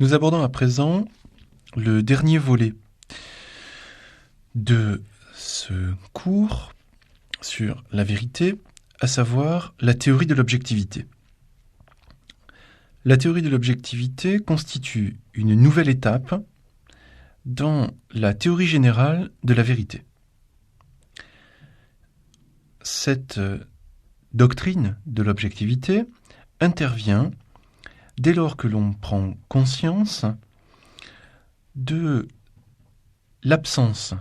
Nous abordons à présent le dernier volet de ce cours sur la vérité, à savoir la théorie de l'objectivité. La théorie de l'objectivité constitue une nouvelle étape dans la théorie générale de la vérité. Cette doctrine de l'objectivité intervient dès lors que l'on prend conscience de l'absence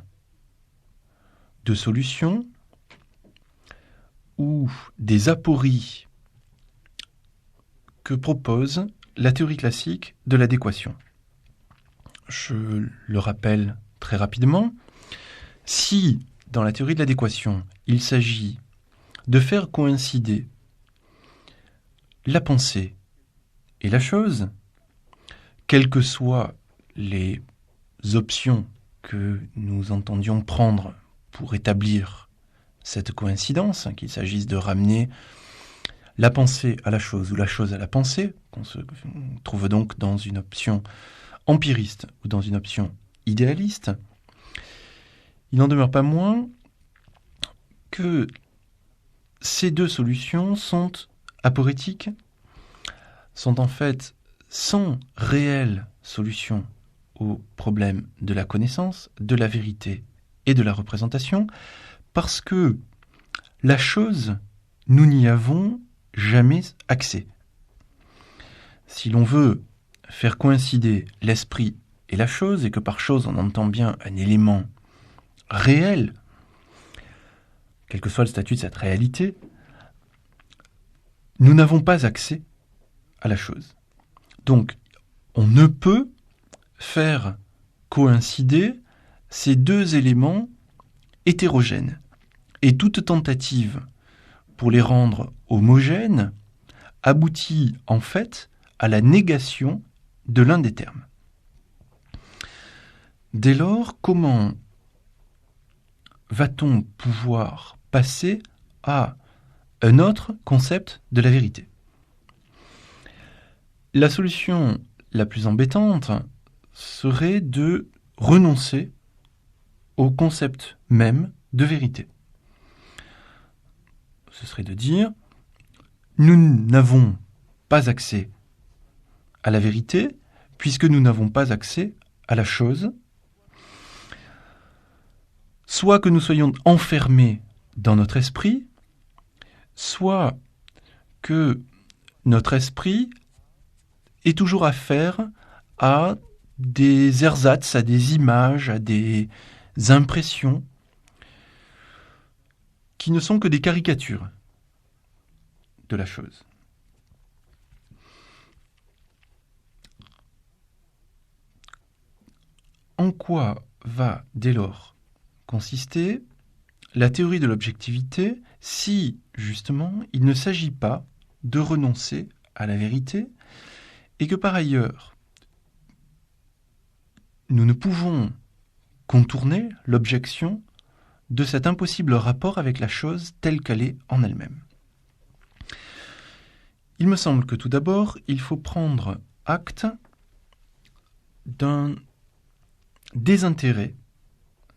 de solution ou des apories que propose la théorie classique de l'adéquation. Je le rappelle très rapidement, si dans la théorie de l'adéquation, il s'agit de faire coïncider la pensée et la chose, quelles que soient les options que nous entendions prendre pour établir cette coïncidence, qu'il s'agisse de ramener la pensée à la chose ou la chose à la pensée, qu'on se trouve donc dans une option empiriste ou dans une option idéaliste, il n'en demeure pas moins que ces deux solutions sont aporétiques, sont en fait sans réelle solution au problème de la connaissance, de la vérité et de la représentation, parce que la chose, nous n'y avons jamais accès. Si l'on veut faire coïncider l'esprit et la chose, et que par chose on entend bien un élément réel, quel que soit le statut de cette réalité, nous n'avons pas accès à la chose. Donc, on ne peut faire coïncider ces deux éléments hétérogènes. Et toute tentative pour les rendre homogènes aboutit en fait à la négation de l'un des termes. Dès lors, comment va-t-on pouvoir passer à un autre concept de la vérité ? La solution la plus embêtante serait de renoncer au concept même de vérité. Ce serait de dire, nous n'avons pas accès à la vérité, puisque nous n'avons pas accès à la chose, soit que nous soyons enfermés dans notre esprit, soit que notre esprit ait toujours affaire à des ersatz, à des images, à des impressions qui ne sont que des caricatures de la chose. En quoi va dès lors consister la théorie de l'objectivité si, justement, il ne s'agit pas de renoncer à la vérité et que par ailleurs, nous ne pouvons contourner l'objection de cet impossible rapport avec la chose telle qu'elle est en elle-même. Il me semble que tout d'abord, il faut prendre acte d'un désintérêt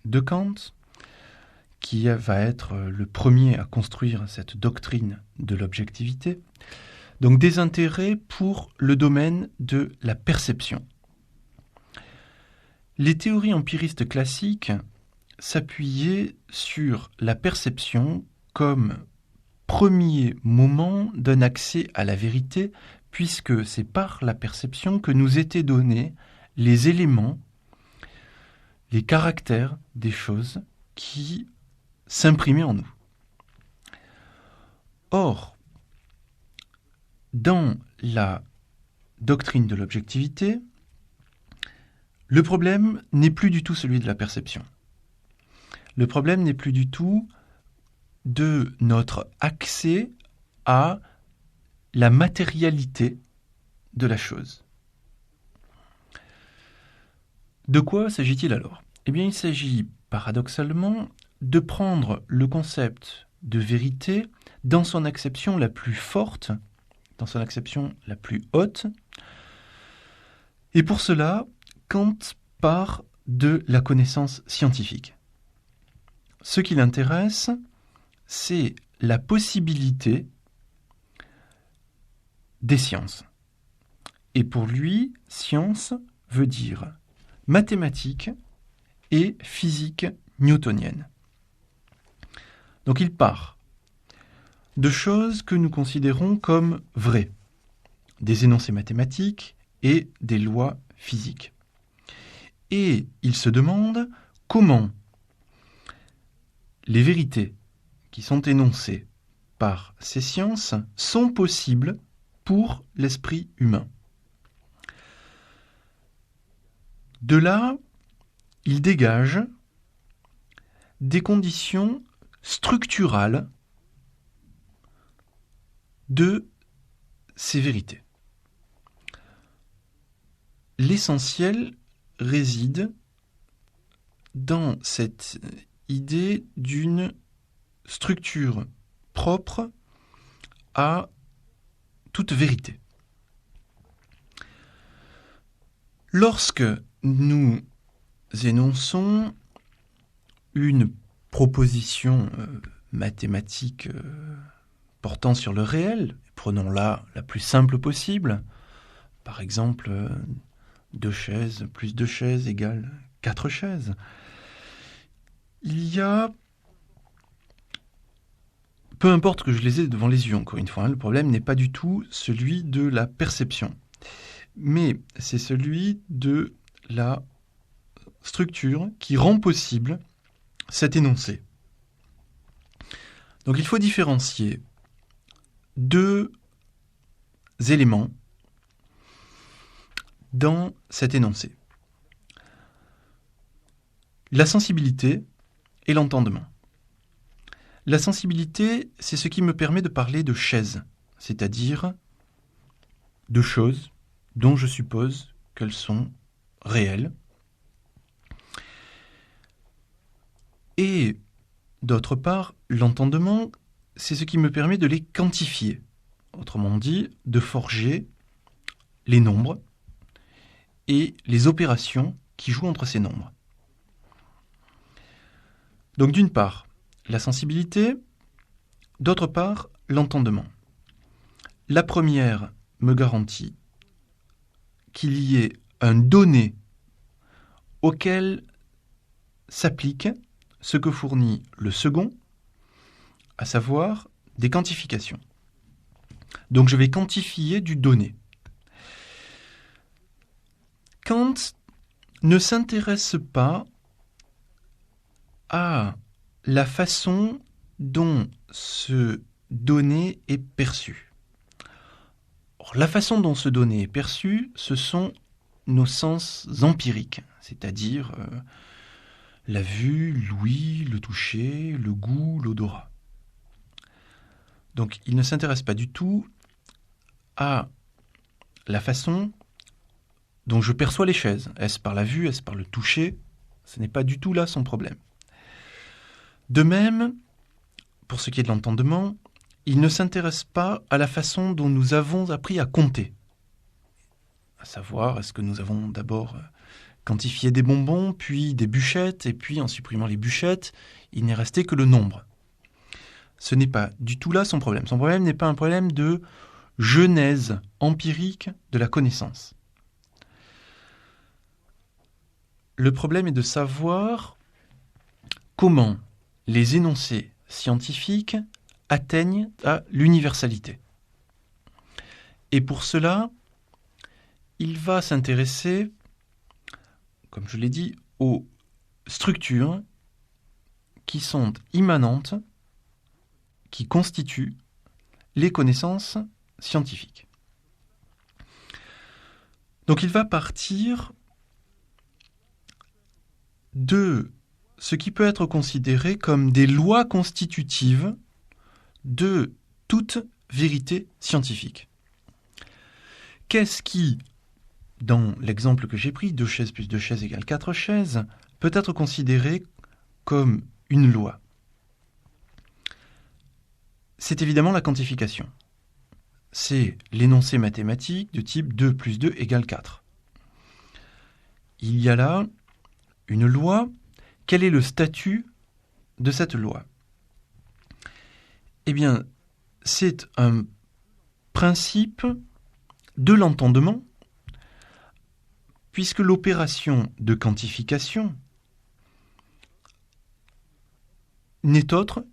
de Kant, qui va être le premier à construire cette doctrine de l'objectivité, donc désintérêt pour le domaine de la perception. Les théories empiristes classiques s'appuyaient sur la perception comme premier moment d'un accès à la vérité, puisque c'est par la perception que nous étaient donnés les éléments, les caractères des choses qui s'imprimaient en nous. Or, dans la doctrine de l'objectivité, le problème n'est plus du tout celui de la perception. Le problème n'est plus du tout de notre accès à la matérialité de la chose. De quoi s'agit-il alors ? Eh bien, il s'agit paradoxalement de prendre le concept de vérité dans son acception la plus forte, dans son acception la plus haute, Et pour cela, Kant part de la connaissance scientifique. Ce qui l'intéresse, c'est la possibilité des sciences. Et pour lui, science veut dire mathématiques et physique newtonienne. Donc il part de choses que nous considérons comme vraies, des énoncés mathématiques et des lois physiques. Et il se demande comment les vérités qui sont énoncées par ces sciences sont possibles pour l'esprit humain. De là, il dégage des conditions structurales de ces vérités. L'essentiel réside dans cette idée d'une structure propre à toute vérité. Lorsque nous énonçons une proposition mathématique portant sur le réel, prenons-la la plus simple possible, par exemple 2 chaises plus 2 chaises égale 4 chaises, il y a, peu importe que je les ai devant les yeux, encore une fois, le problème n'est pas du tout celui de la perception, mais c'est celui de la structure qui rend possible cet énoncé. Donc il faut différencier 2 éléments dans cet énoncé. La sensibilité et l'entendement. La sensibilité, c'est ce qui me permet de parler de chaises, c'est-à-dire de choses dont je suppose qu'elles sont réelles. Et d'autre part, l'entendement, c'est ce qui me permet de les quantifier. Autrement dit, de forger les nombres et les opérations qui jouent entre ces nombres. Donc d'une part, la sensibilité, d'autre part, l'entendement. La première me garantit qu'il y ait un donné auquel s'applique ce que fournit le second, à savoir des quantifications. Donc je vais quantifier du donné. Kant ne s'intéresse pas à la façon dont ce donné est perçu. Or, la façon dont ce donné est perçu, ce sont nos sens empiriques, c'est-à-dire la vue, l'ouïe, le toucher, le goût, l'odorat. Donc il ne s'intéresse pas du tout à la façon dont je perçois les chaises. Est-ce par la vue, est-ce par le toucher? Ce n'est pas du tout là son problème. De même, pour ce qui est de l'entendement, il ne s'intéresse pas à la façon dont nous avons appris à compter. À savoir, est-ce que nous avons d'abord quantifié des bonbons, puis des bûchettes, et puis en supprimant les bûchettes, il n'est resté que le nombre. Ce n'est pas du tout là son problème. Son problème n'est pas un problème de genèse empirique de la connaissance. Le problème est de savoir comment les énoncés scientifiques atteignent à l'universalité. Et pour cela, il va s'intéresser, comme je l'ai dit, aux structures qui sont immanentes, qui constituent les connaissances scientifiques. Donc il va partir de ce qui peut être considéré comme des lois constitutives de toute vérité scientifique. Qu'est-ce qui, dans l'exemple que j'ai pris, 2 chaises plus 2 chaises égale 4 chaises, peut être considéré comme une loi? C'est évidemment la quantification. C'est l'énoncé mathématique de type 2 plus 2 égale 4. il y a là une loi. Quel est le statut de cette loi ? Eh bien, c'est un principe de l'entendement, puisque l'opération de quantification n'est autre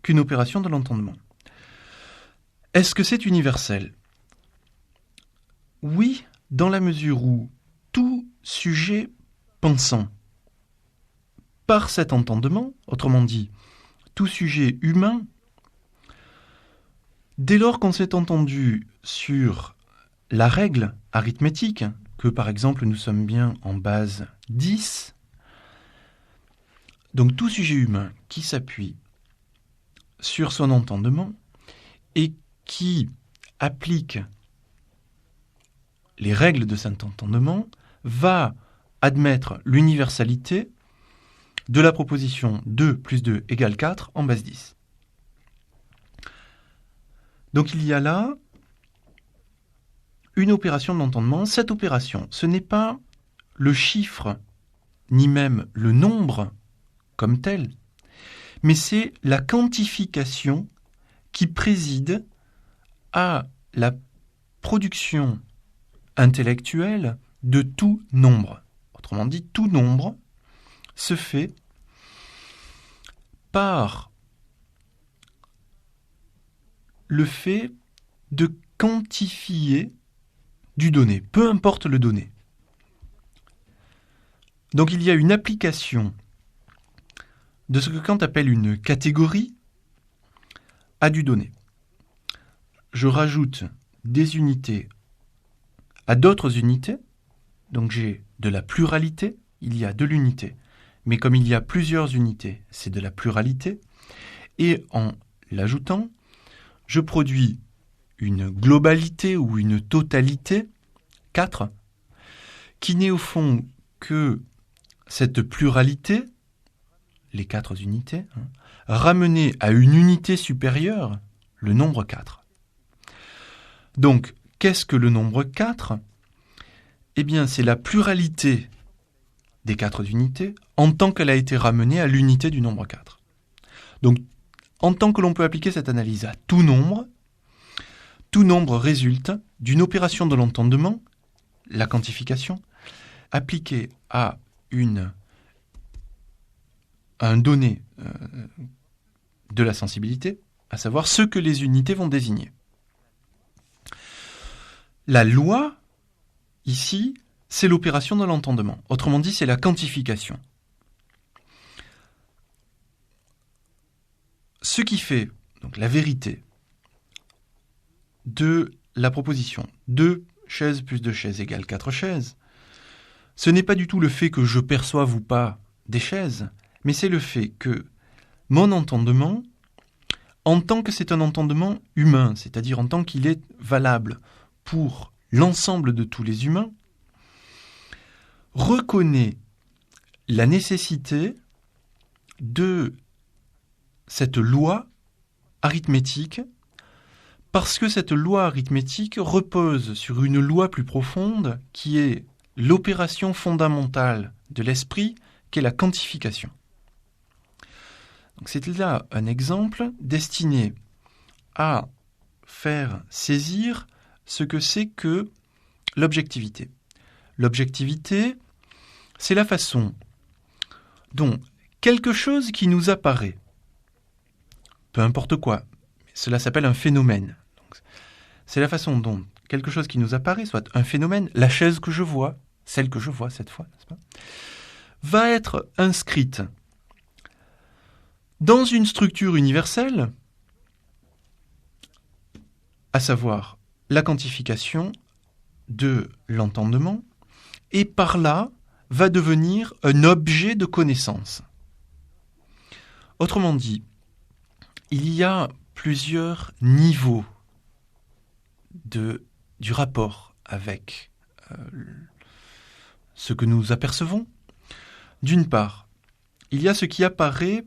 qu'une opération de l'entendement. Est-ce que c'est universel ? Oui, dans la mesure où tout sujet pensant par cet entendement, autrement dit, tout sujet humain, dès lors qu'on s'est entendu sur la règle arithmétique, que par exemple nous sommes bien en base 10, donc tout sujet humain qui s'appuie sur son entendement et qui applique les règles de cet entendement va admettre l'universalité de la proposition 2 plus 2 égale 4 en base 10. Donc il y a là une opération d'entendement. Cette opération, ce n'est pas le chiffre, ni même le nombre comme tel, mais c'est la quantification qui préside à la production intellectuelle de tout nombre. Autrement dit, tout nombre se fait par le fait de quantifier du donné, peu importe le donné. Donc il y a une application de ce que Kant appelle une catégorie à du donné. Je rajoute des unités à d'autres unités, donc j'ai de la pluralité, il y a de l'unité, mais comme il y a plusieurs unités, c'est de la pluralité, et en l'ajoutant, je produis une globalité ou une totalité, 4, qui n'est au fond que cette pluralité, les 4 unités, ramenée à une unité supérieure, le nombre 4. Donc, qu'est-ce que le nombre 4 ? Eh bien, c'est la pluralité des 4 unités en tant qu'elle a été ramenée à l'unité du nombre 4. Donc, en tant que l'on peut appliquer cette analyse à tout nombre résulte d'une opération de l'entendement, la quantification, appliquée à un donné de la sensibilité, à savoir ce que les unités vont désigner. La loi, ici, c'est l'opération de l'entendement. Autrement dit, c'est la quantification. Ce qui fait donc la vérité de la proposition 2 chaises plus 2 chaises égale 4 chaises, ce n'est pas du tout le fait que je perçoive ou pas des chaises, mais c'est le fait que mon entendement, en tant que c'est un entendement humain, c'est-à-dire en tant qu'il est valable pour l'ensemble de tous les humains, reconnaît la nécessité de cette loi arithmétique, parce que cette loi arithmétique repose sur une loi plus profonde qui est l'opération fondamentale de l'esprit, qui est la quantification. Donc c'est là un exemple destiné à faire saisir ce que c'est que l'objectivité. L'objectivité, c'est la façon dont quelque chose qui nous apparaît, peu importe quoi, cela s'appelle un phénomène. Donc, c'est la façon dont quelque chose qui nous apparaît, soit un phénomène, la chaise que je vois, celle que je vois cette fois, n'est-ce pas, va être inscrite dans une structure universelle, à savoir la quantification de l'entendement, et par là va devenir un objet de connaissance. Autrement dit, il y a plusieurs niveaux du rapport avec ce que nous apercevons. D'une part, il y a ce qui apparaît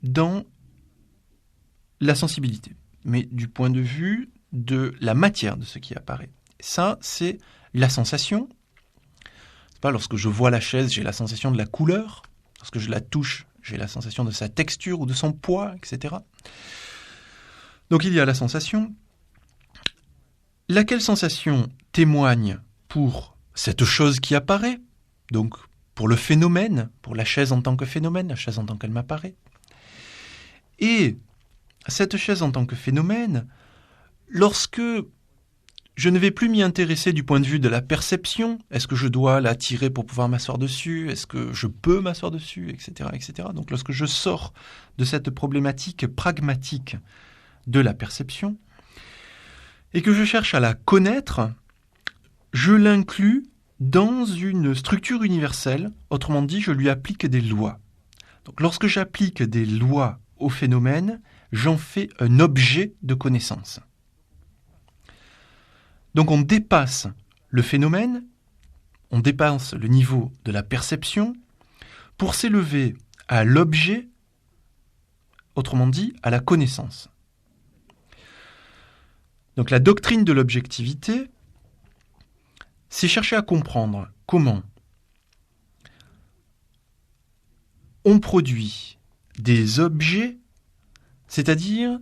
dans la sensibilité, mais du point de vue de la matière de ce qui apparaît. Ça, c'est la sensation. Lorsque je vois la chaise, j'ai la sensation de la couleur. Lorsque je la touche, j'ai la sensation de sa texture ou de son poids, etc. Donc il y a la sensation. Laquelle sensation témoigne pour cette chose qui apparaît, donc pour le phénomène, pour la chaise en tant que phénomène, la chaise en tant qu'elle m'apparaît. Et cette chaise en tant que phénomène, lorsque je ne vais plus m'y intéresser du point de vue de la perception, est-ce que je dois la tirer pour pouvoir m'asseoir dessus, est-ce que je peux m'asseoir dessus, etc., etc. Donc lorsque je sors de cette problématique pragmatique de la perception, et que je cherche à la connaître, je l'inclus dans une structure universelle, autrement dit, je lui applique des lois. Donc lorsque j'applique des lois au phénomène, j'en fais un objet de connaissance. Donc on dépasse le phénomène, on dépasse le niveau de la perception pour s'élever à l'objet, autrement dit, à la connaissance. Donc la doctrine de l'objectivité, c'est chercher à comprendre comment on produit des objets, c'est-à-dire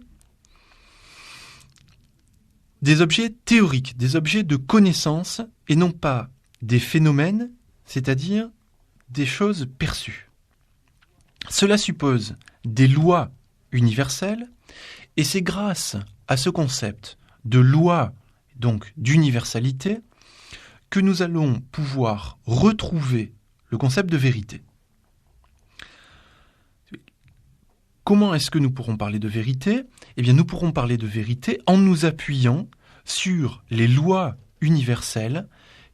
des objets théoriques, des objets de connaissance, et non pas des phénomènes, c'est-à-dire des choses perçues. Cela suppose des lois universelles, et c'est grâce à ce concept de loi, donc d'universalité, que nous allons pouvoir retrouver le concept de vérité. Comment est-ce que nous pourrons parler de vérité ? Eh bien, nous pourrons parler de vérité en nous appuyant sur les lois universelles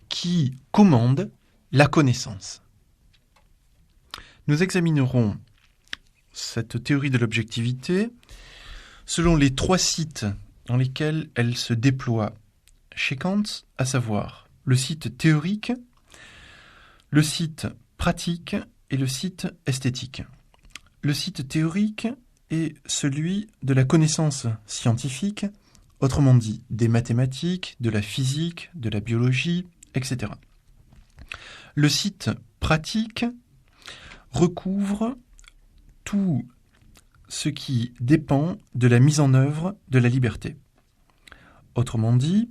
qui commandent la connaissance. Nous examinerons cette théorie de l'objectivité selon les 3 sites dans lesquels elle se déploie chez Kant, à savoir le site théorique, le site pratique et le site esthétique. Le site théorique est celui de la connaissance scientifique, autrement dit des mathématiques, de la physique, de la biologie, etc. Le site pratique recouvre tout ce qui dépend de la mise en œuvre de la liberté. Autrement dit,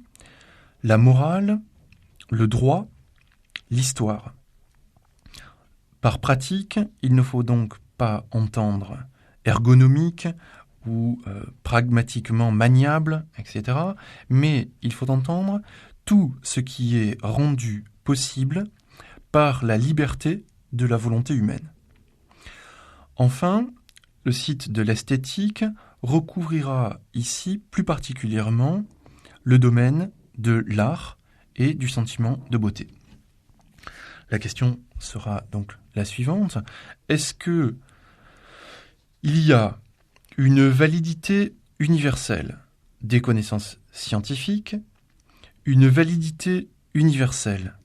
la morale, le droit, l'histoire. Par pratique, il ne faut donc pas entendre ergonomique ou pragmatiquement maniable, etc. Mais il faut entendre tout ce qui est rendu possible par la liberté de la volonté humaine. Enfin, le site de l'esthétique recouvrira ici plus particulièrement le domaine de l'art et du sentiment de beauté. La question sera donc la suivante. Est-ce que il y a une validité universelle des connaissances scientifiques, une validité universelle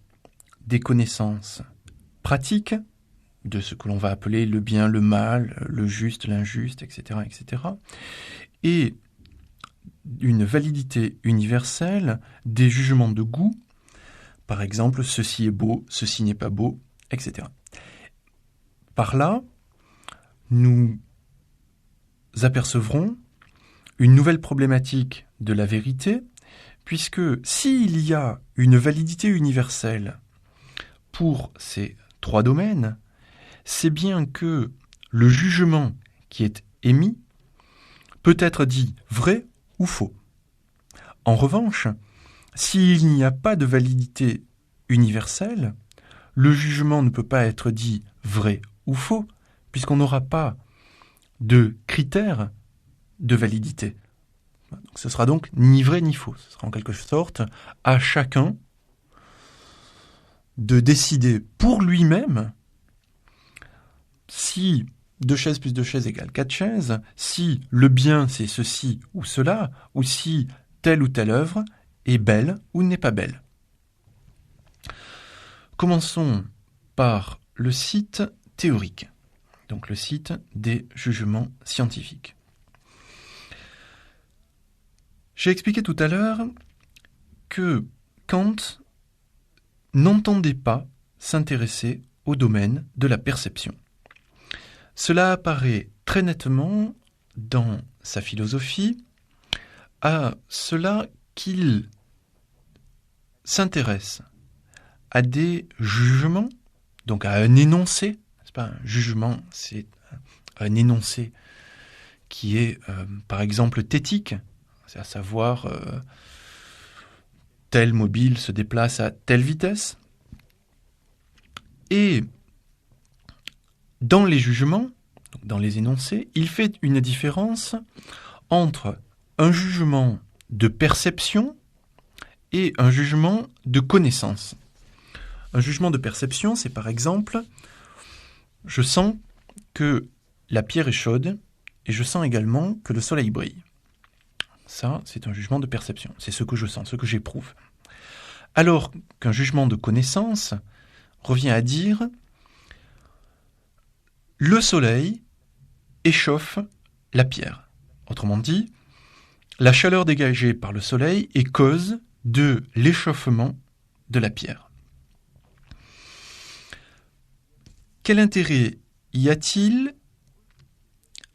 des connaissances pratiques, de ce que l'on va appeler le bien, le mal, le juste, l'injuste, etc., etc., et une validité universelle des jugements de goût, par exemple, ceci est beau, ceci n'est pas beau, etc. Par là, nous apercevrons une nouvelle problématique de la vérité, puisque s'il y a une validité universelle pour ces 3 domaines, c'est bien que le jugement qui est émis peut être dit vrai ou faux. En revanche, s'il n'y a pas de validité universelle, le jugement ne peut pas être dit vrai ou faux, puisqu'on n'aura pas de critères de validité. Donc, ce sera donc ni vrai ni faux. Ce sera en quelque sorte à chacun de décider pour lui-même si 2 chaises plus 2 chaises égale 4 chaises, si le bien c'est ceci ou cela, ou si telle ou telle œuvre est belle ou n'est pas belle. Commençons par le site théorique, donc le site des jugements scientifiques. J'ai expliqué tout à l'heure que Kant n'entendait pas s'intéresser au domaine de la perception. Cela apparaît très nettement dans sa philosophie, à cela qu'il s'intéresse à des jugements, donc à un énoncé. C'est pas un jugement, c'est un énoncé qui est, par exemple, thétique, c'est à savoir tel mobile se déplace à telle vitesse. Et dans les jugements, donc dans les énoncés, il fait une différence entre un jugement de perception et un jugement de connaissance. Un jugement de perception, c'est par exemple, je sens que la pierre est chaude et je sens également que le soleil brille. Ça, c'est un jugement de perception. C'est ce que je sens, ce que j'éprouve. Alors qu'un jugement de connaissance revient à dire le soleil échauffe la pierre. Autrement dit, la chaleur dégagée par le soleil est cause de l'échauffement de la pierre. Quel intérêt y a-t-il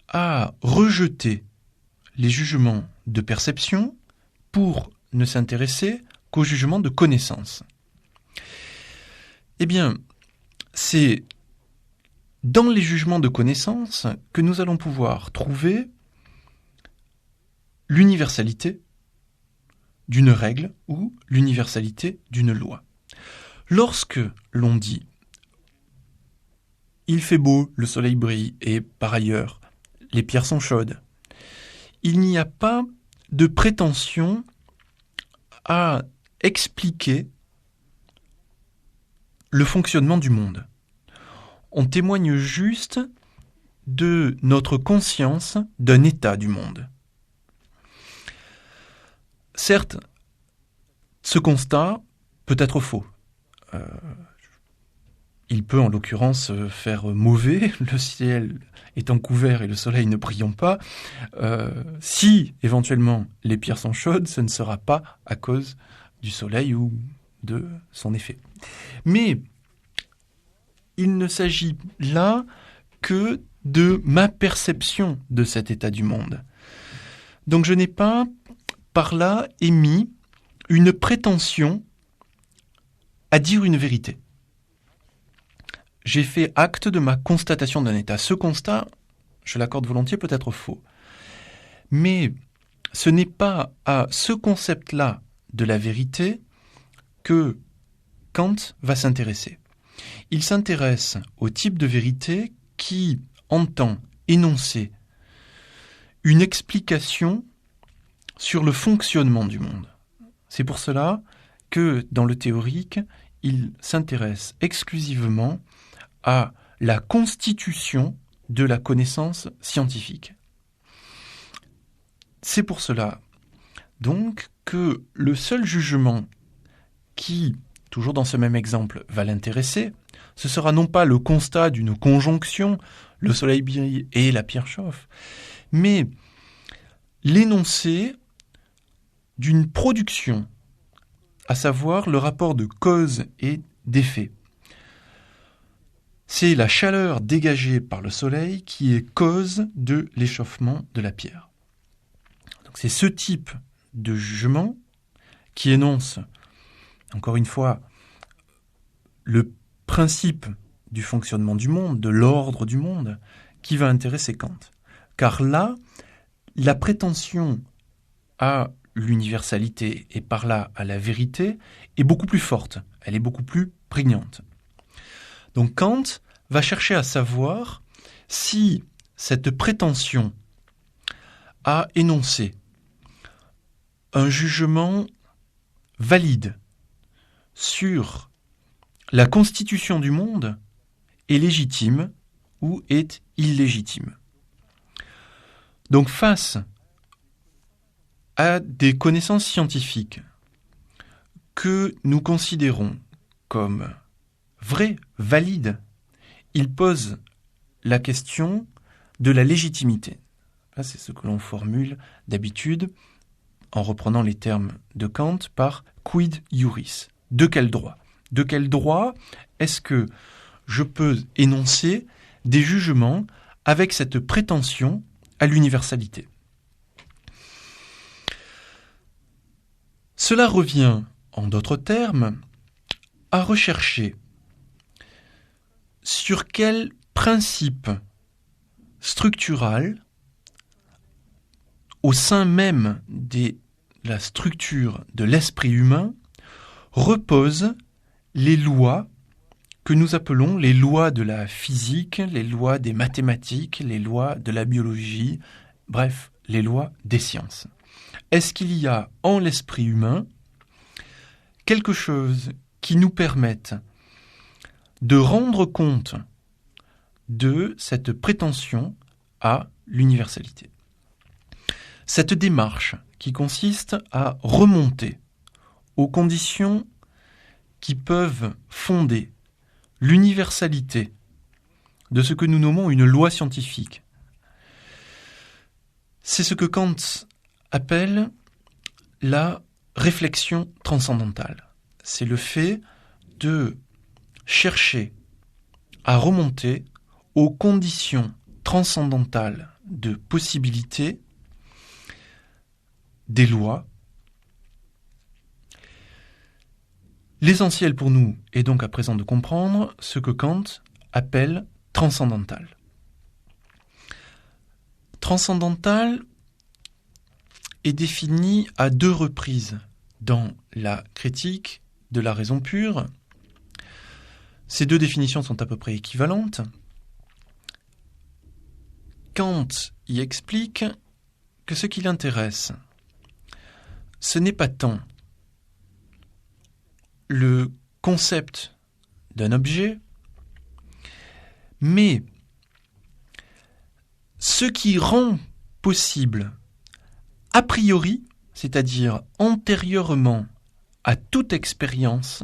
à rejeter les jugements de perception pour ne s'intéresser qu'aux jugements de connaissance? Eh bien, c'est dans les jugements de connaissance que nous allons pouvoir trouver l'universalité d'une règle ou l'universalité d'une loi. Lorsque l'on dit « il fait beau, le soleil brille et par ailleurs, les pierres sont chaudes », il n'y a pas de prétention à expliquer le fonctionnement du monde. On témoigne juste de notre conscience d'un état du monde. Certes, ce constat peut être faux. Il peut en l'occurrence faire mauvais, le ciel étant couvert et le soleil ne brillant pas. Si éventuellement les pierres sont chaudes, ce ne sera pas à cause du soleil ou de son effet. Mais il ne s'agit là que de ma perception de cet état du monde. Donc je n'ai pas par là émis une prétention à dire une vérité. J'ai fait acte de ma constatation d'un état. Ce constat, je l'accorde volontiers, peut être faux. Mais ce n'est pas à ce concept-là de la vérité que Kant va s'intéresser. Il s'intéresse au type de vérité qui entend énoncer une explication sur le fonctionnement du monde. C'est pour cela que dans le théorique, il s'intéresse exclusivement à la constitution de la connaissance scientifique. C'est pour cela, donc, que le seul jugement qui, toujours dans ce même exemple, va l'intéresser, ce sera non pas le constat d'une conjonction, le soleil brille et la pierre chauffe, mais l'énoncé d'une production, à savoir le rapport de cause et d'effet. C'est la chaleur dégagée par le soleil qui est cause de l'échauffement de la pierre. Donc c'est ce type de jugement qui énonce, encore une fois, le principe du fonctionnement du monde, de l'ordre du monde, qui va intéresser Kant. Car là, la prétention à l'universalité et par là à la vérité est beaucoup plus forte, elle est beaucoup plus prégnante. Donc Kant va chercher à savoir si cette prétention à énoncer un jugement valide sur la constitution du monde est légitime ou est illégitime. Donc face à des connaissances scientifiques que nous considérons comme vraies, valides, il pose la question de la légitimité. Là, c'est ce que l'on formule d'habitude en reprenant les termes de Kant par quid iuris. De quel droit? de quel droit est-ce que je peux énoncer des jugements avec cette prétention à l'universalité? Cela revient, en d'autres termes, à rechercher sur quel principe structural, au sein même de la structure de l'esprit humain, reposent les lois que nous appelons les lois de la physique, les lois des mathématiques, les lois de la biologie, bref, les lois des sciences. Est-ce qu'il y a en l'esprit humain quelque chose qui nous permette de rendre compte de cette prétention à l'universalité? Cette démarche qui consiste à remonter aux conditions qui peuvent fonder l'universalité de ce que nous nommons une loi scientifique, c'est ce que Kant appelle la réflexion transcendantale. C'est le fait de chercher à remonter aux conditions transcendantales de possibilité des lois. L'essentiel pour nous est donc à présent de comprendre ce que Kant appelle transcendantal. Transcendantal est défini à 2 reprises dans la critique de la raison pure. Ces 2 définitions sont à peu près équivalentes. Kant y explique que ce qui l'intéresse, ce n'est pas tant le concept d'un objet, mais ce qui rend possible a priori, c'est-à-dire antérieurement à toute expérience,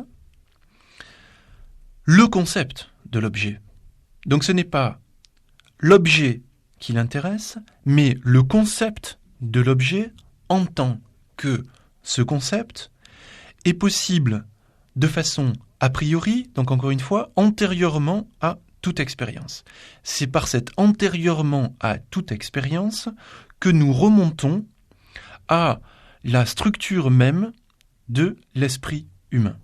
le concept de l'objet. Donc ce n'est pas l'objet qui l'intéresse, mais le concept de l'objet en tant que ce concept est possible de façon a priori, donc encore une fois, antérieurement à toute expérience. C'est par cet antérieurement à toute expérience que nous remontons à la structure même de l'esprit humain.